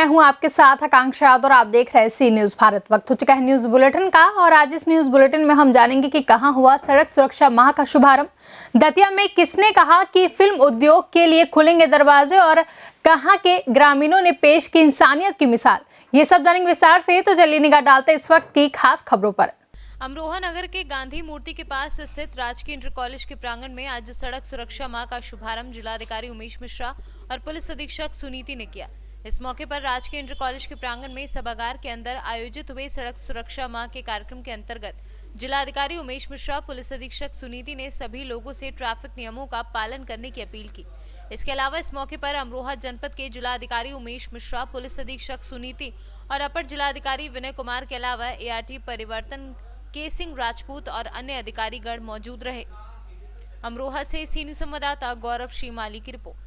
मैं हूं आपके साथ आकांक्षा यादव और आप देख रहे हैं सी न्यूज भारत। वक्त हो चुका है न्यूज बुलेटिन का और आज इस न्यूज बुलेटिन में हम जानेंगे कि कहां हुआ सड़क सुरक्षा माह का शुभारंभ, दतिया में किसने कहा कि फिल्म उद्योग के लिए खुलेंगे दरवाजे और कहां के ग्रामीणों ने पेश की इंसानियत की मिसाल। ये सब जानेंगे विस्तार से, तो चलिए निगाह डालते इस वक्त की खास खबरों पर। अमरोहा नगर के गांधी मूर्ति के पास स्थित राजकीय इंटर कॉलेज के प्रांगण में आज सड़क सुरक्षा माह का शुभारंभ जिलाधिकारी उमेश मिश्रा और पुलिस अधीक्षक सुनीति ने किया। इस मौके पर राजकीय इंटर कॉलेज के प्रांगण में सभागार के अंदर आयोजित हुए सड़क सुरक्षा माह के कार्यक्रम के अंतर्गत जिलाधिकारी उमेश मिश्रा, पुलिस अधीक्षक सुनीति ने सभी लोगों से ट्रैफिक नियमों का पालन करने की अपील की। इसके अलावा इस मौके पर अमरोहा जनपद के जिलाधिकारी उमेश मिश्रा, पुलिस अधीक्षक सुनीति और अपर जिलाधिकारी विनय कुमार के अलावा ART परिवर्तन के सिंह राजपूत और अन्य अधिकारीगण मौजूद रहे। अमरोहा से सी न्यूज संवाददाता गौरव श्रीमाली की रिपोर्ट।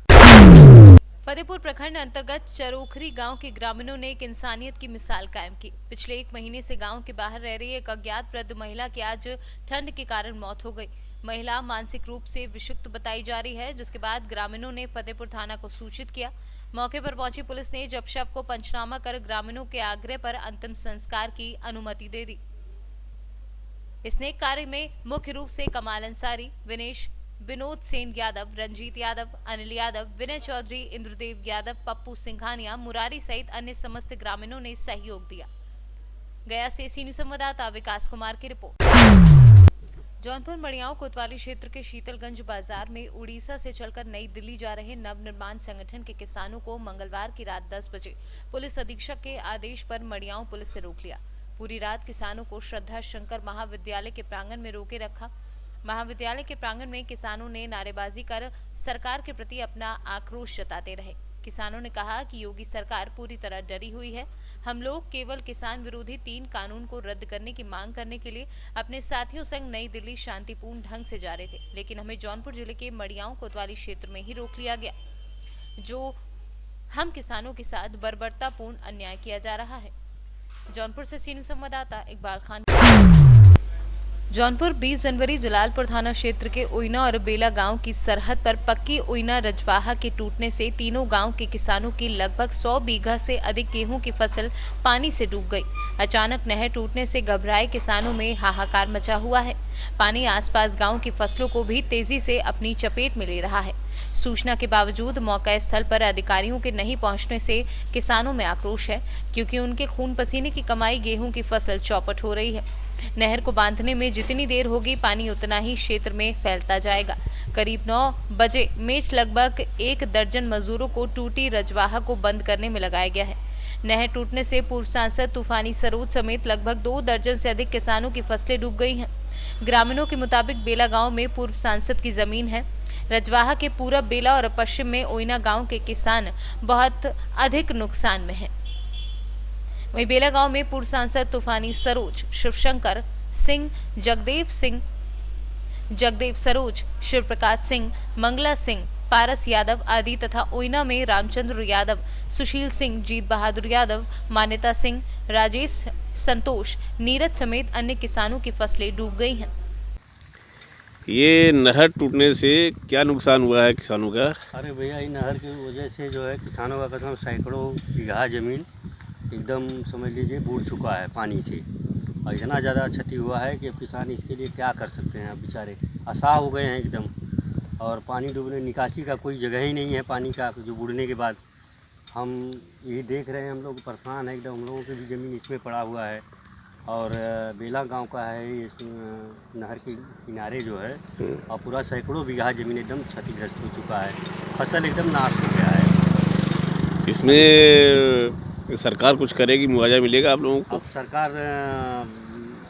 फतेहपुर प्रखंड अंतर्गत चरोखरी गांव के ग्रामीणों ने एक इंसानियत की मिसाल कायम की। पिछले 1 महीने से गांव के बाहर रह रही एक अज्ञात वृद्ध महिला की आज ठंड के कारण मौत हो गई। महिला मानसिक रूप से विक्षिप्त बताई जा रही है, जिसके बाद ग्रामीणों ने फतेहपुर थाना को सूचित किया। मौके पर पहुंची पुलिस ने जब शव को पंचनामा कर ग्रामीणों के आग्रह पर अंतिम संस्कार की अनुमति दे दी। इस नेक कार्य में मुख्य रूप से कमाल अंसारी, विनोद सेन यादव, रंजीत यादव, अनिल यादव, विनय चौधरी, इंद्रदेव यादव, पप्पू सिंघानिया, मुरारी सहित अन्य समस्त ग्रामीणों ने सहयोग दिया। गया से सी न्यूज संवाददाता विकास कुमार की रिपोर्ट। जौनपुर मड़ियाओं कोतवाली क्षेत्र के शीतलगंज बाजार में उड़ीसा से चलकर नई दिल्ली जा रहे नवनिर्माण संगठन के किसानों को मंगलवार की रात 10 बजे पुलिस अधीक्षक के आदेश पर मड़ियाओं पुलिस से रोक लिया। पूरी रात किसानों को श्रद्धा शंकर महाविद्यालय के प्रांगण में रोके रखा। महाविद्यालय के प्रांगण में किसानों ने नारेबाजी कर सरकार के प्रति अपना आक्रोश जताते रहे। किसानों ने कहा कि योगी सरकार पूरी तरह डरी हुई है। हम लोग केवल किसान विरोधी 3 कानून को रद्द करने की मांग करने के लिए अपने साथियों संग नई दिल्ली शांतिपूर्ण ढंग से जा रहे थे, लेकिन हमें जौनपुर जिले के मड़ियाओं कोतवाली क्षेत्र में ही रोक लिया गया, जो हम किसानों के साथ बर्बरतापूर्ण अन्याय किया जा रहा है। जौनपुर से सी न्यूज संवाददाता इकबाल खान। जौनपुर 20 जनवरी जलालपुर थाना क्षेत्र के ओइना और बेला गांव की सरहद पर पक्की ओइना रजवाहा के टूटने से तीनों गांव के किसानों की लगभग 100 बीघा से अधिक गेहूं की फसल पानी से डूब गई। अचानक नहर टूटने से घबराए किसानों में हाहाकार मचा हुआ है। पानी आसपास गांव की फसलों को भी तेजी से अपनी चपेट में ले रहा है। सूचना के बावजूद मौका स्थल पर अधिकारियों के नहीं पहुंचने से किसानों में आक्रोश है, क्योंकि उनके खून पसीने की कमाई गेहूं की फसल चौपट हो रही है। नहर को बांधने में जितनी देर होगी, पानी उतना ही क्षेत्र में फैलता जाएगा। करीब 9 बजे मेच लगभग 1 दर्जन मजदूरों को टूटी रजवाहा को बंद करने में लगाया गया है। नहर टूटने से पूर्व सांसद तूफानी सरोज समेत लगभग 2 दर्जन से अधिक किसानों की फसलें डूब गई हैं। ग्रामीणों के मुताबिक बेला गांव में पूर्व सांसद की जमीन है। रजवाहा के पूरब बेला और पश्चिम में ओइना गांव के किसान बहुत अधिक नुकसान में हैं। वहीं बेला गांव में पूर्व सांसद तूफानी सरोज, शिवशंकर सिंह, जगदेव सरोज, शिवप्रकाश सिंह, मंगला सिंह, पारस यादव आदि तथा ओइना में रामचंद्र यादव, सुशील सिंह, जीत बहादुर यादव, मान्यता सिंह, राजेश, संतोष, नीरज समेत अन्य किसानों की फसलें डूब गई हैं। ये नहर टूटने से क्या नुकसान हुआ है किसानों का? अरे भैया, ये नहर की वजह से जो है किसानों का कसम सैकड़ों बीघा ज़मीन एकदम समझ लीजिए बूढ़ चुका है पानी से, और इतना ज़्यादा क्षति हुआ है कि अब किसान इसके लिए क्या कर सकते हैं। अब बेचारे असहाय हो गए हैं एकदम, और पानी डूबने निकासी का कोई जगह ही नहीं है पानी का, जो बूढ़ने के बाद हम यही देख रहे हैं। हम लोग परेशान हैं एकदम, हम लोगों की भी ज़मीन इसमें पड़ा हुआ है। और बेला गांव का है ये नहर के किनारे जो है, और पूरा सैकड़ों बीघा ज़मीन एकदम क्षतिग्रस्त हो चुका है, फसल एकदम नाश हो गया है। इसमें सरकार कुछ करेगी, मुआवजा मिलेगा आप लोगों को? अब सरकार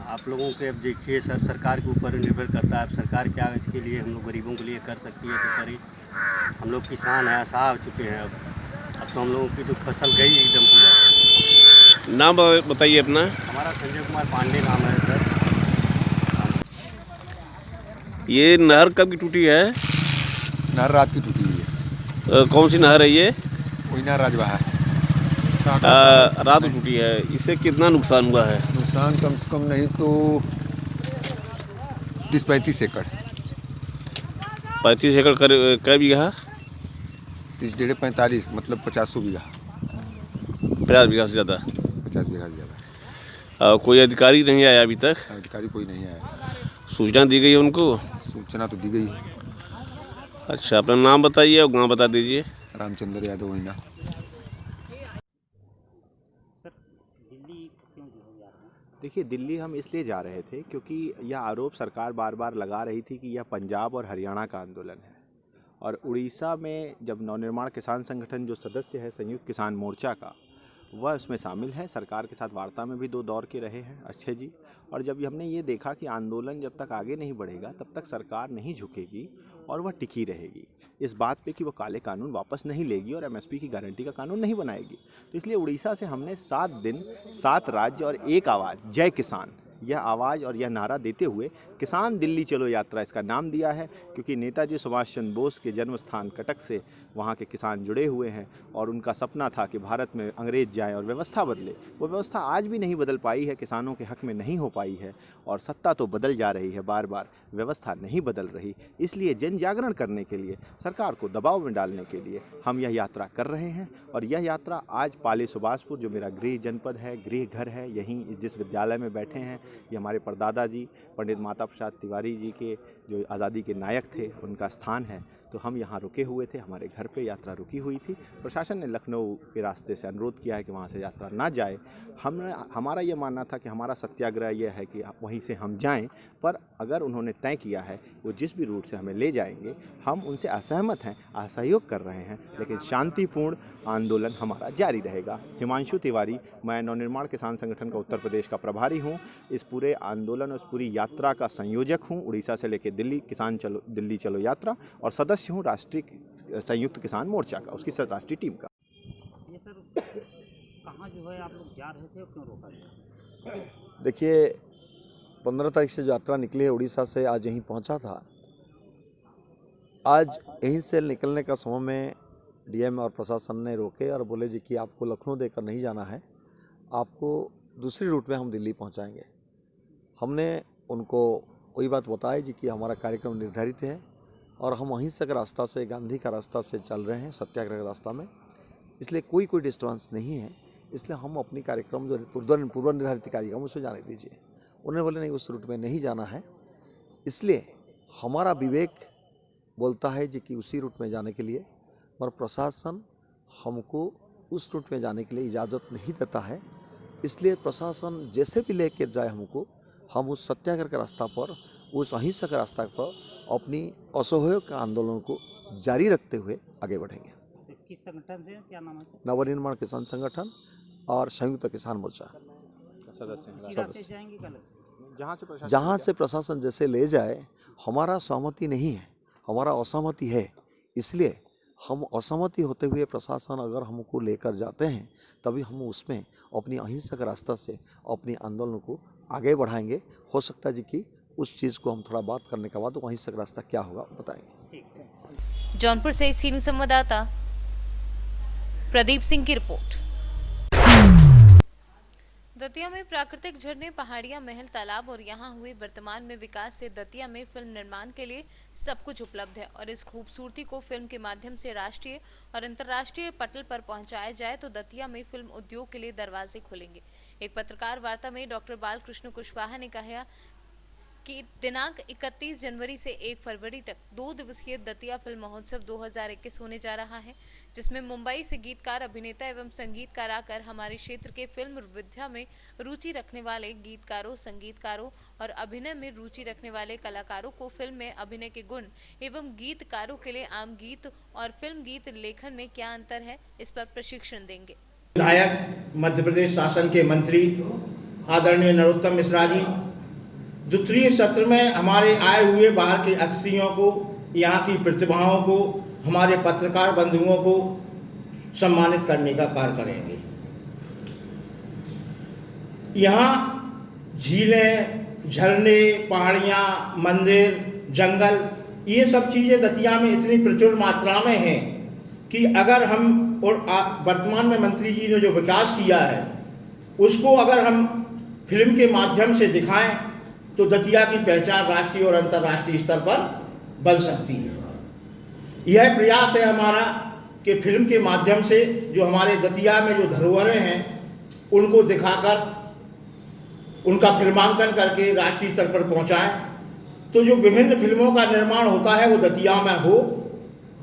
आप लोगों के अब देखिए सब सरकार के ऊपर निर्भर करता है। अब सरकार क्या इसके लिए हम लोग गरीबों के लिए कर सकती है तो करे। हम लोग किसान हैं, असहाय हो चुके हैं। अब तो हम लोगों की तो फसल गई एकदम पूरा। नाम बताइए अपना। हमारा संजय कुमार पांडे नाम है सर। ये नहर कब की टूटी है? नहर रात की टूटी हुई है। कौन सी नहर है ये? ओइना रजवाहा रात में टूटी है। इससे कितना नुकसान हुआ है? नुकसान कम से कम नहीं तो 30-35 एकड़। 35 एकड़ कै बीघा? 30 डेढ़ 45 मतलब 50 बीघा। 50 बीघा से ज़्यादा। 50 बीघा से ज़्यादा। कोई अधिकारी नहीं आया अभी तक? अधिकारी कोई नहीं आया। सूचना दी गई है उनको? सूचना तो दी गई है। अच्छा, अपना नाम बताइए और गाँव बता दीजिए। रामचंद्र यादव वही ना। देखिए, दिल्ली हम इसलिए जा रहे थे क्योंकि यह आरोप सरकार बार बार लगा रही थी कि यह पंजाब और हरियाणा का आंदोलन है, और उड़ीसा में जब नवनिर्माण किसान संगठन जो सदस्य है संयुक्त किसान मोर्चा का, वह उसमें शामिल है। सरकार के साथ वार्ता में भी 2 दौर के रहे हैं अच्छे जी। और जब हमने ये देखा कि आंदोलन जब तक आगे नहीं बढ़ेगा तब तक सरकार नहीं झुकेगी और वह टिकी रहेगी इस बात पे कि वो काले कानून वापस नहीं लेगी और एमएसपी की गारंटी का कानून नहीं बनाएगी। तो इसलिए उड़ीसा से हमने 7 दिन 7 राज्य और एक आवाज़ जय किसान, यह आवाज़ और यह नारा देते हुए किसान दिल्ली चलो यात्रा इसका नाम दिया है, क्योंकि नेताजी सुभाष चंद्र बोस के जन्म स्थान कटक से वहाँ के किसान जुड़े हुए हैं और उनका सपना था कि भारत में अंग्रेज जाएं और व्यवस्था बदले। वो व्यवस्था आज भी नहीं बदल पाई है, किसानों के हक में नहीं हो पाई है, और सत्ता तो बदल जा रही है बार बार, व्यवस्था नहीं बदल रही। इसलिए जन जागरण करने के लिए, सरकार को दबाव में डालने के लिए हम यह यात्रा कर रहे हैं। और यह यात्रा आज पाली सुभाषपुर, जो मेरा गृह जनपद है, गृह घर है, यहीं जिस विद्यालय में बैठे हैं, ये हमारे परदादा जी पंडित माता प्रसाद तिवारी जी के जो आज़ादी के नायक थे उनका स्थान है। तो हम यहाँ रुके हुए थे, हमारे घर पे यात्रा रुकी हुई थी। प्रशासन ने लखनऊ के रास्ते से अनुरोध किया है कि वहाँ से यात्रा ना जाए। हमारा ये मानना था कि हमारा सत्याग्रह यह है कि वहीं से हम जाएं, पर अगर उन्होंने तय किया है वो जिस भी रूट से हमें ले जाएंगे, हम उनसे असहमत हैं, असहयोग कर रहे हैं, लेकिन शांतिपूर्ण आंदोलन हमारा जारी रहेगा। हिमांशु तिवारी, मैं नवनिर्माण किसान संगठन का उत्तर प्रदेश का प्रभारी हूँ। इस पूरे आंदोलन और इस पूरी यात्रा का संयोजक हूँ, उड़ीसा से लेकर दिल्ली दिल्ली चलो यात्रा, और सदस्य हूँ राष्ट्रीय संयुक्त किसान मोर्चा का, उसकी राष्ट्रीय टीम का। ये सर कहाँ जो है आप लोग जा रहे थे और क्यों रोका गया? देखिए, 15 तारीख से जो यात्रा निकली है उड़ीसा से, आज यहीं पहुंचा था। आज यहीं से निकलने का समय में डीएम और प्रशासन ने रोके और बोले जी कि आपको लखनऊ देकर नहीं जाना है, आपको दूसरी रूट में हम दिल्ली पहुंचाएंगे। हमने उनको वही बात बताई जी कि हमारा कार्यक्रम निर्धारित है और हम वहीं से रास्ता से, गांधी का रास्ता से चल रहे हैं, सत्याग्रह का रास्ता में, इसलिए कोई डिस्टर्बेंस नहीं है। इसलिए हम अपनी कार्यक्रम जो पूर्व निर्धारित कार्यक्रम उसे जाने दीजिए। उन्होंने बोले नहीं, उस रूट में नहीं जाना है। इसलिए हमारा विवेक बोलता है जी कि उसी रूट में जाने के लिए, और प्रशासन हमको उस रूट में जाने के लिए इजाज़त नहीं देता है। इसलिए प्रशासन जैसे भी लेकर जाए हमको, हम उस सत्याग्रह के रास्ता पर, उस अहिंसा के रास्ता पर अपनी असहयोग का आंदोलन को जारी रखते हुए आगे बढ़ेंगे। तो किस संगठन से, क्या नाम है? नवनिर्माण किसान संगठन और संयुक्त किसान मोर्चा इसी रास्ते से जाएंगे कल? जहाँ से प्रशासन जैसे ले जाए, हमारा सहमति नहीं है, हमारा असहमति है। इसलिए हम असहमति होते हुए प्रशासन अगर हमको लेकर जाते हैं, तभी हम उसमें अपनी अहिंसा का रास्ता से अपनी आंदोलन को आगे बढ़ाएंगे। हो सकता है जी कि उस चीज़ को हम थोड़ा बात करने के बाद अहिंसा का रास्ता क्या होगा बताएंगे। जौनपुर से सी न्यूज़ संवाददाता प्रदीप सिंह की रिपोर्ट। दतिया में प्राकृतिक झरने, पहाड़ियां, महल, तालाब और यहां हुए वर्तमान में विकास से दतिया में फिल्म निर्माण के लिए सब कुछ उपलब्ध है, और इस खूबसूरती को फिल्म के माध्यम से राष्ट्रीय और अंतर्राष्ट्रीय पटल पर पहुंचाया जाए तो दतिया में फिल्म उद्योग के लिए दरवाजे खुलेंगे। एक पत्रकार वार्ता में डॉक्टर बालकृष्ण कुशवाहा ने कहा कि दिनांक 31 जनवरी से 1 फरवरी तक 2 दिवसीय दतिया फिल्म महोत्सव 2021 होने जा रहा है, जिसमें मुंबई से गीतकार, अभिनेता एवं संगीतकार आकर हमारे क्षेत्र के फिल्म विधा में रुचि रखने वाले गीतकारों, संगीतकारों और अभिनय में रुचि रखने वाले कलाकारों को फिल्म में अभिनय के गुण एवं गीतकारों के लिए आम गीत और फिल्म गीत लेखन में क्या अंतर है, इस पर प्रशिक्षण देंगे। विधायक, मध्य प्रदेश शासन के मंत्री आदरणीय नरोत्तम मिश्रा जी द्वितीय सत्र में हमारे आए हुए बाहर के अतिथियों को, यहाँ की प्रतिभाओं को, हमारे पत्रकार बंधुओं को सम्मानित करने का कार्य करेंगे। यहाँ झीलें, झरने, पहाड़ियाँ, मंदिर, जंगल, ये सब चीज़ें दतिया में इतनी प्रचुर मात्रा में हैं कि अगर हम, और वर्तमान में मंत्री जी ने जो विकास किया है उसको अगर हम फिल्म के माध्यम से दिखाएं तो दतिया की पहचान राष्ट्रीय और अंतर्राष्ट्रीय स्तर पर बन सकती है। यह प्रयास है हमारा कि फिल्म के माध्यम से जो हमारे दतिया में जो धरोहरें हैं उनको दिखाकर उनका फिल्मांकन करके राष्ट्रीय स्तर पर पहुंचाएं, तो जो विभिन्न फिल्मों का निर्माण होता है वो दतिया में हो,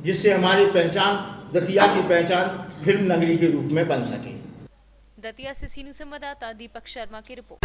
जिससे हमारी पहचान, दतिया की पहचान फिल्म नगरी के रूप में बन सके। दतिया से सी न्यूज़ संवाददाता दीपक शर्मा की रिपोर्ट।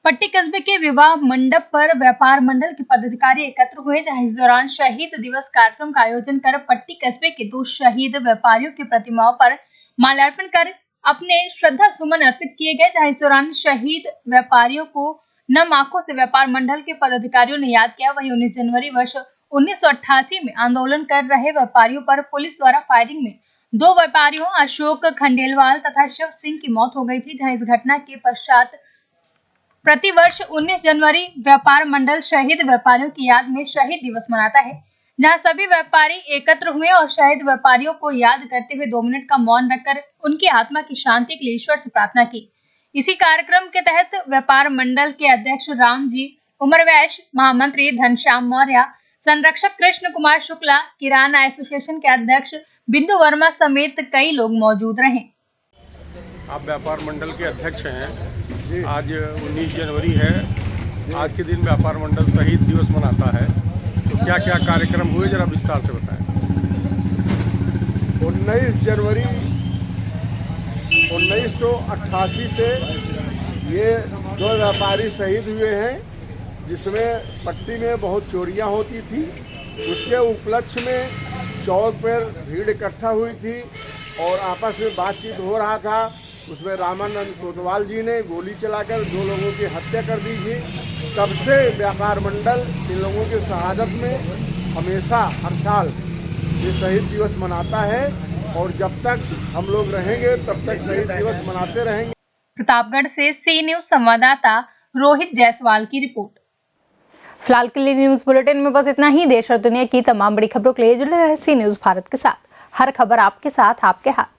पट्टी कस्बे के विवाह मंडप पर व्यापार मंडल के पदाधिकारी एकत्र हुए, जहां इस दौरान शहीद दिवस कार्यक्रम का आयोजन कर पट्टी कस्बे के 2 शहीद व्यापारियों की प्रतिमाओं पर माल्यार्पण कर अपने श्रद्धा सुमन अर्पित किए गए। जहां इस दौरान शहीद व्यापारियों को नम आंखों से व्यापार मंडल के पदाधिकारियों ने याद किया। वहीं 19 जनवरी वर्ष 1988 में आंदोलन कर रहे व्यापारियों पर पुलिस द्वारा फायरिंग में 2 व्यापारियों अशोक खंडेलवाल तथा शिव सिंह की मौत हो गई थी। जहां इस घटना के पश्चात प्रतिवर्ष 19 जनवरी व्यापार मंडल शहीद व्यापारियों की याद में शहीद दिवस मनाता है, जहां सभी व्यापारी एकत्र हुए और शहीद व्यापारियों को याद करते हुए 2 मिनट का मौन रखकर उनकी आत्मा की शांति के लिए ईश्वर से प्रार्थना की। इसी कार्यक्रम के तहत व्यापार मंडल के अध्यक्ष राम जी उमरवैश, महामंत्री धनश्याम मौर्य, संरक्षक कृष्ण कुमार शुक्ला, किराना एसोसिएशन के अध्यक्ष बिंदु वर्मा समेत कई लोग मौजूद रहे। आप व्यापार मंडल के अध्यक्ष हैं। आज 19 जनवरी है। आज के दिन व्यापार मंडल शहीद दिवस मनाता है, तो क्या क्या कार्यक्रम हुए जरा विस्तार से बताएं। 19 जनवरी 1988 से ये 2 व्यापारी शहीद हुए हैं, जिसमें पट्टी में बहुत चोरियां होती थी। उसके उपलक्ष्य में चौक पर भीड़ इकट्ठा हुई थी और आपस में बातचीत हो रहा था। उसमें रामानंद कोतवाल जी ने गोली चलाकर 2 लोगों की हत्या कर दी थी। तब से व्यापार मंडल इन लोगों की शहादत में हमेशा हर साल ये शहीद दिवस मनाता है और जब तक हम लोग रहेंगे तब तक शहीद दिवस मनाते रहेंगे। प्रतापगढ़ से सी न्यूज़ संवाददाता रोहित जायसवाल की रिपोर्ट। फिलहाल के लिए न्यूज़ बुलेटिन में बस इतना ही। देश और दुनिया की तमाम बड़ी खबरों के लिए जुड़े रहे सी न्यूज़ भारत के साथ। हर खबर आपके साथ, आपके हाथ।